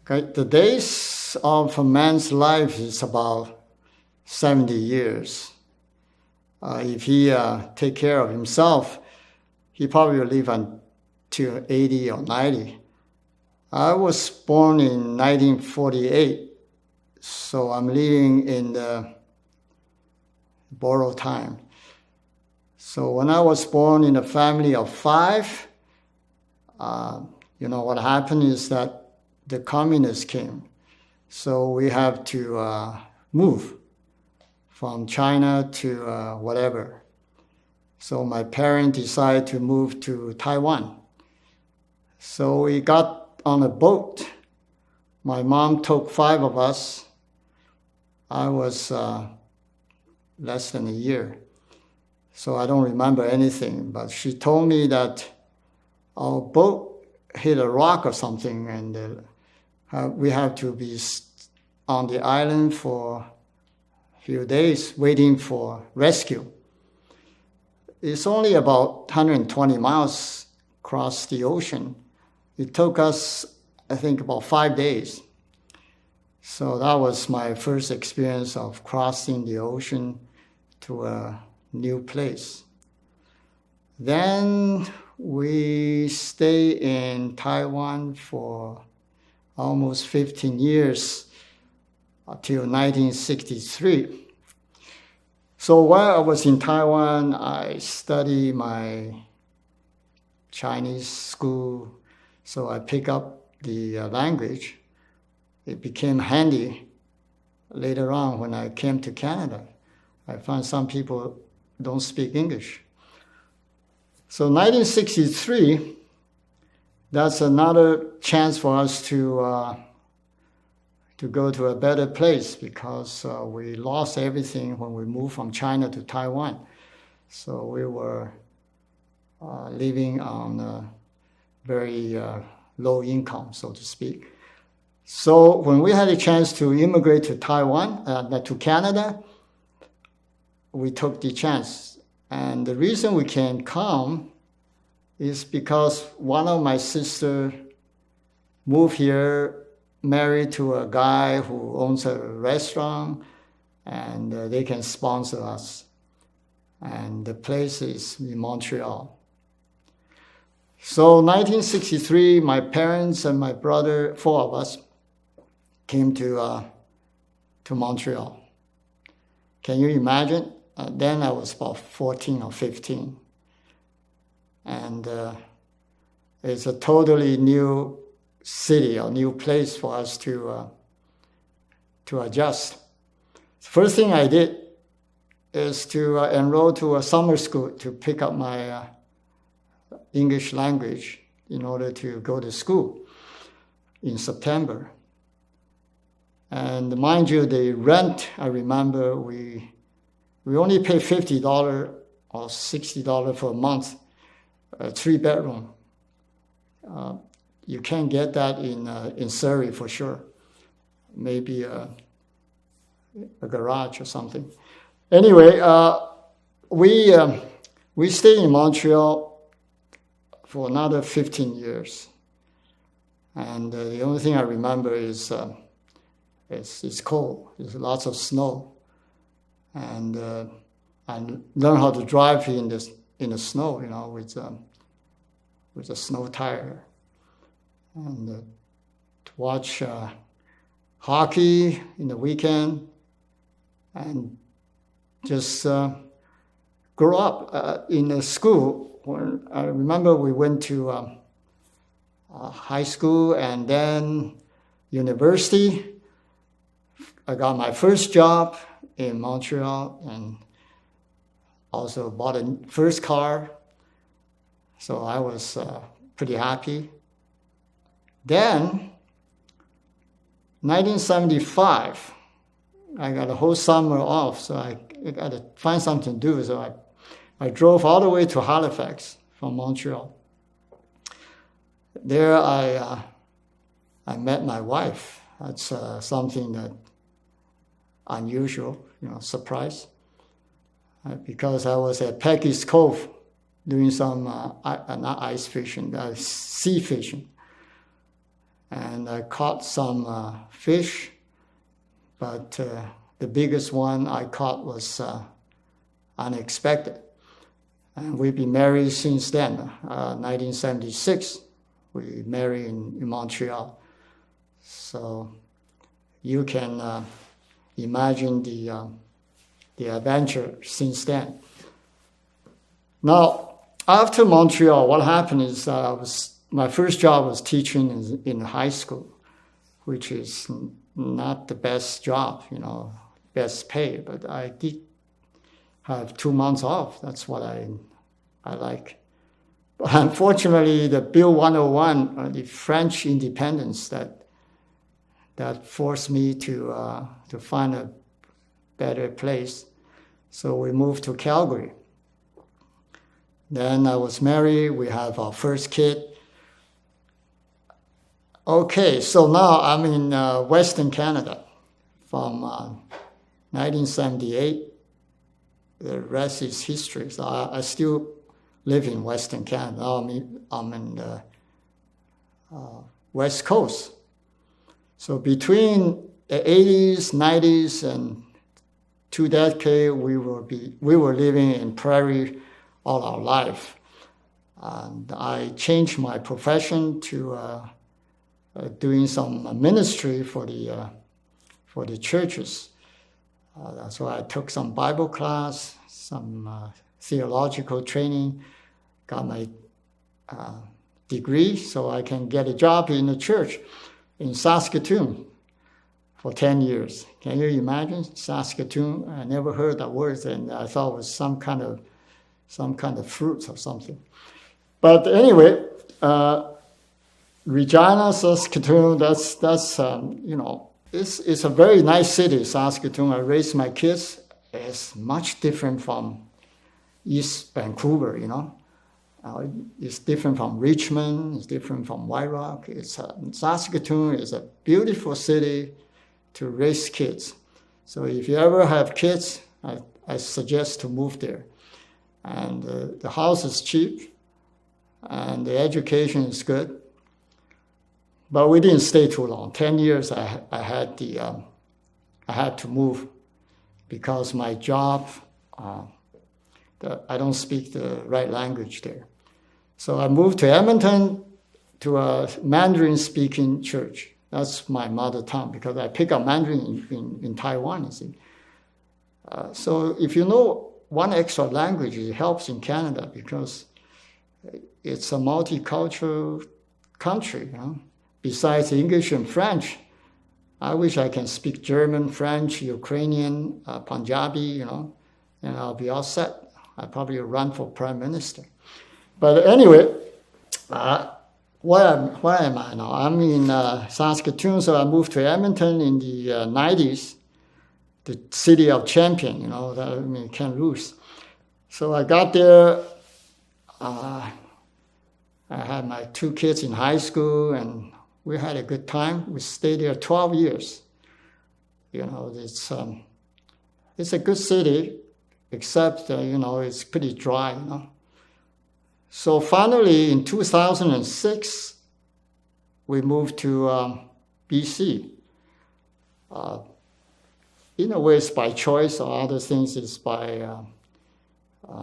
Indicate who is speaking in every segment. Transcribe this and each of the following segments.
Speaker 1: Okay, the days of a man's life is about 70 years. If he take care of himself, he probably will live until 80 or 90. I was born in 1948, so I'm living in the borrowed time. So when I was born in a family of 5, what happened is that the communists came. So we have to move from China to whatever. So my parents decided to move to Taiwan. So we got on a boat. My mom took 5 of us. I was less than a year. So I don't remember anything, but she told me that our boat hit a rock or something, and we have to be on the island for a few days waiting for rescue. It's only about 120 miles across the ocean. It took us, I think, about 5 days. So that was my first experience of crossing the ocean to a new place. Then we stayed in Taiwan for almost 15 years until 1963. So while I was in Taiwan, I studied my Chinese school, so I picked up the language. It became handy later on when I came to Canada. I found some people don't speak English. So 1963, that's another chance for us to go to a better place, because we lost everything when we moved from China to Taiwan. So we were living on a very low income, so to speak. So when we had a chance to immigrate to to Canada, we took the chance. And the reason we can come is because one of my sisters moved here, married to a guy who owns a restaurant, and they can sponsor us. And the place is in Montreal. So 1963, my parents and my brother, 4 of us, came to Montreal. Can you imagine? Then I was about 14 or 15. And it's a totally new city or new place for us to adjust. The first thing I did is to enroll to a summer school to pick up my English language in order to go to school in September. And mind you, the rent, I remember, we only pay $50 or $60 for a month, a 3-bedroom. You can't get that in Surrey for sure. Maybe a garage or something. Anyway, we stayed in Montreal for another 15 years. And the only thing I remember is it's cold. There's lots of snow. And I learned how to drive in the snow, with a snow tire. And to watch hockey in the weekend, and just grow up in a school. When I remember we went to high school and then university. I got my first job in Montreal and also bought a first car. So I was pretty happy. Then, 1975, I got a whole summer off, so I got to find something to do. So I drove all the way to Halifax from Montreal. There I met my wife. That's something that unusual, surprise. Because I was at Peggy's Cove doing some, not ice fishing, sea fishing. and I caught some fish, but the biggest one I caught was unexpected. And we've been married since then, 1976. We married in Montreal. So you can imagine the adventure since then. Now, after Montreal, what happened is my first job was teaching in high school, which is not the best job, best pay, but I did have 2 months off. That's what I like. But unfortunately, the Bill 101, the French independence, that forced me to find a better place. So we moved to Calgary. Then I was married. We have our first kid. Okay, so now I'm in Western Canada from 1978. The rest is history. So I still live in Western Canada. I'm in the West Coast. So between the 80s, 90s, and 2 decades, we were living in prairie all our life. And I changed my profession to doing some ministry for the churches. That's why I took some Bible class, some theological training, got my degree so I can get a job in the church in Saskatoon for 10 years. Can you imagine? Saskatoon, I never heard that word, and I thought it was some kind of fruit or something. But anyway, Regina, Saskatoon, that's it's a very nice city, Saskatoon. I raised my kids. It's much different from East Vancouver, It's different from Richmond. It's different from White Rock. Saskatoon is a beautiful city to raise kids. So if you ever have kids, I suggest to move there. And the house is cheap, and the education is good. But we didn't stay too long. 10 years I had to move because my job, I don't speak the right language there. So I moved to Edmonton to a Mandarin-speaking church. That's my mother tongue because I pick up Mandarin in Taiwan, you see. So if you know one extra language, it helps in Canada because it's a multicultural country, Besides English and French, I wish I can speak German, French, Ukrainian, Punjabi, and I'll be all set. I'll probably run for prime minister. But anyway, where am I now? I'm in Saskatoon, so I moved to Edmonton in the 90s, the city of champion, can't lose. So I got there. I had my 2 kids in high school, and we had a good time. We stayed there 12 years. It's a good city, except, it's pretty dry, So finally, in 2006, we moved to BC. In a way, it's by choice, or other things is by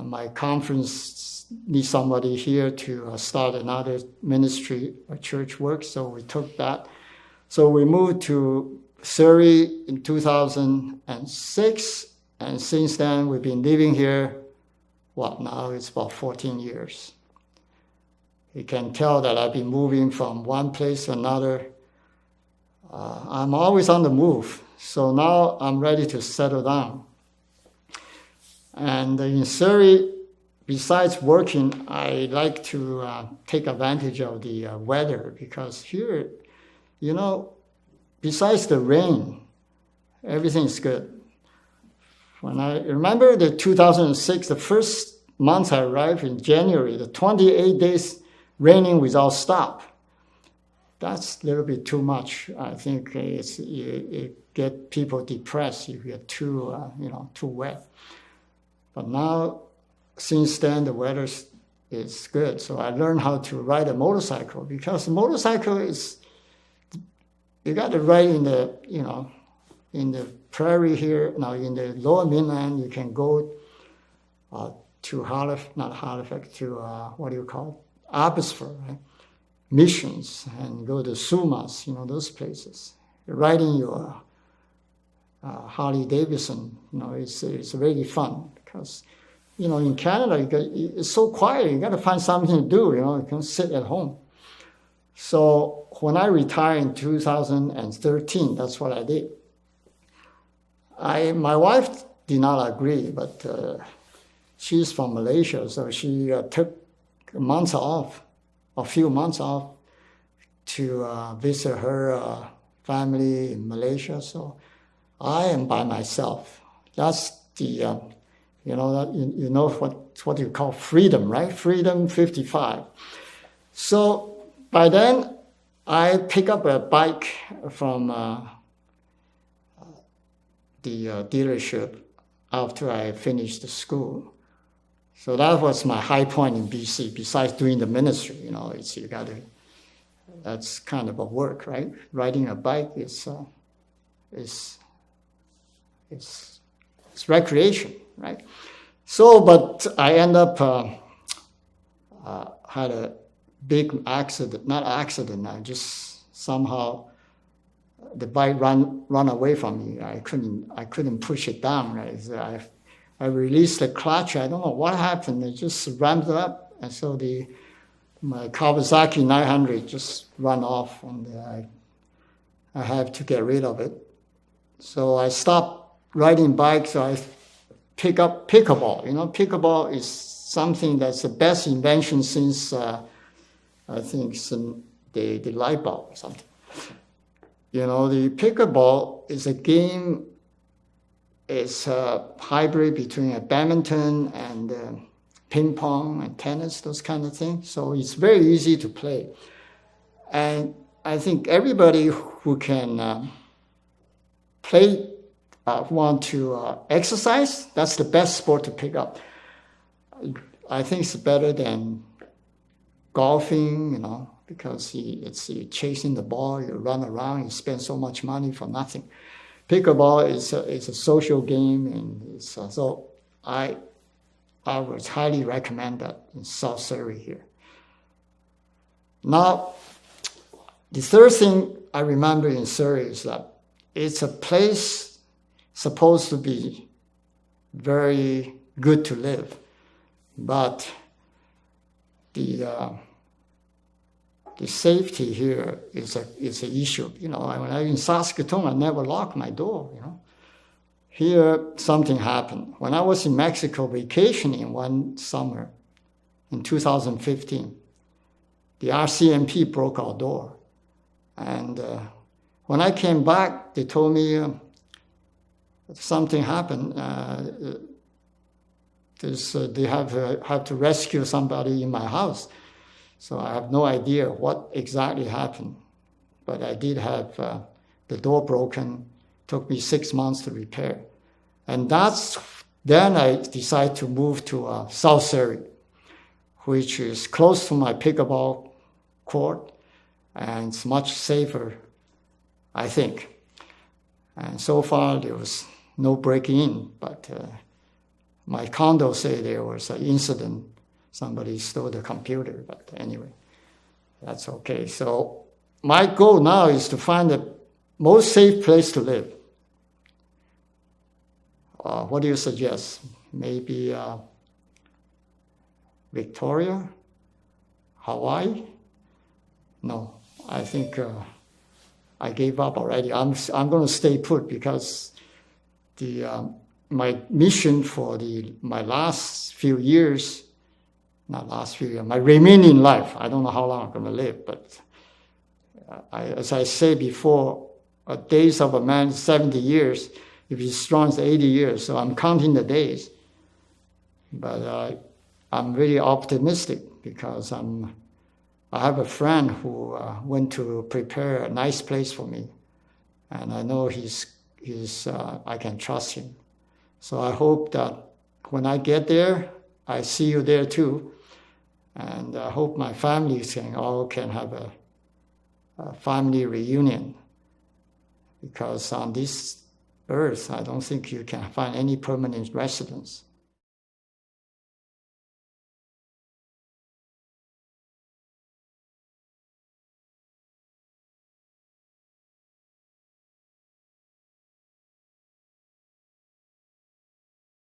Speaker 1: my conference need somebody here to start another ministry or church work, so we took that. So we moved to Surrey in 2006, and since then we've been living here, now it's about 14 years. You can tell that I've been moving from one place to another. I'm always on the move, so now I'm ready to settle down. And in Surrey, besides working, I like to take advantage of the weather because here, besides the rain, everything's good. When I remember the 2006, the first month I arrived in January, the 28 days raining without stop. That's a little bit too much. I think it get people depressed if you get too wet. But now, since then, the weather is good. So I learned how to ride a motorcycle because a motorcycle is You got to ride in the, in the prairie here. Now in the lower mainland, you can go to Halifax, to what do you call it? Abbotsford, right? Missions, and go to Sumas, those places. Riding your Harley Davidson, it's really fun because, in Canada, it's so quiet. You got to find something to do. You can sit at home. So when I retired in 2013, that's what I did. My wife did not agree, but she's from Malaysia, so she took months off, a few months off, to visit her family in Malaysia. So I am by myself. That's the, what you call freedom, right? Freedom 55. So by then, I picked up a bike from the dealership after I finished the school. So that was my high point in BC. Besides doing the ministry, that's kind of a work, right? Riding a bike is recreation, right? So, but I end up had a big accident, not accident, I just somehow the bike run away from me. I couldn't push it down, right? So I released the clutch. I don't know what happened. It just ramped up, and so my Kawasaki 900 just ran off, and I have to get rid of it. So I stopped riding bikes. So I pick up pickleball. Pickleball is something that's the best invention since I think the light bulb or something. The pickleball is a game. It's a hybrid between a badminton and ping pong and tennis, those kind of things. So it's very easy to play. And I think everybody who can play, want to exercise, that's the best sport to pick up. I think it's better than golfing, because it's chasing the ball, you run around, you spend so much money for nothing. Pickleball is a social game, and so I would highly recommend that in South Surrey here. Now, the third thing I remember in Surrey is that it's a place supposed to be very good to live, but the safety here is an issue. When I was in Saskatoon, I never locked my door. Here, something happened. When I was in Mexico vacationing one summer in 2015, the RCMP broke our door. And when I came back, they told me something happened. They have to rescue somebody in my house. So I have no idea what exactly happened. But I did have the door broken. Took me 6 months to repair. And then I decided to move to South Surrey, which is close to my pickleball court, and it's much safer, I think. And so far, there was no breaking in, but my condo said there was an incident. Somebody stole the computer, but anyway, that's okay. So my goal now is to find the most safe place to live. What do you suggest? Maybe Victoria? Hawaii? No, I think I gave up already. I'm going to stay put because my mission for my last few years, my remaining life, I don't know how long I'm going to live, but as I say before, days of a man is 70 years. If he's strong, it's 80 years. So I'm counting the days. But I'm really optimistic because I have a friend who went to prepare a nice place for me. And I know I can trust him. So I hope that when I get there, I see you there too. And I hope my family can have a family reunion because on this earth, I don't think you can find any permanent residence.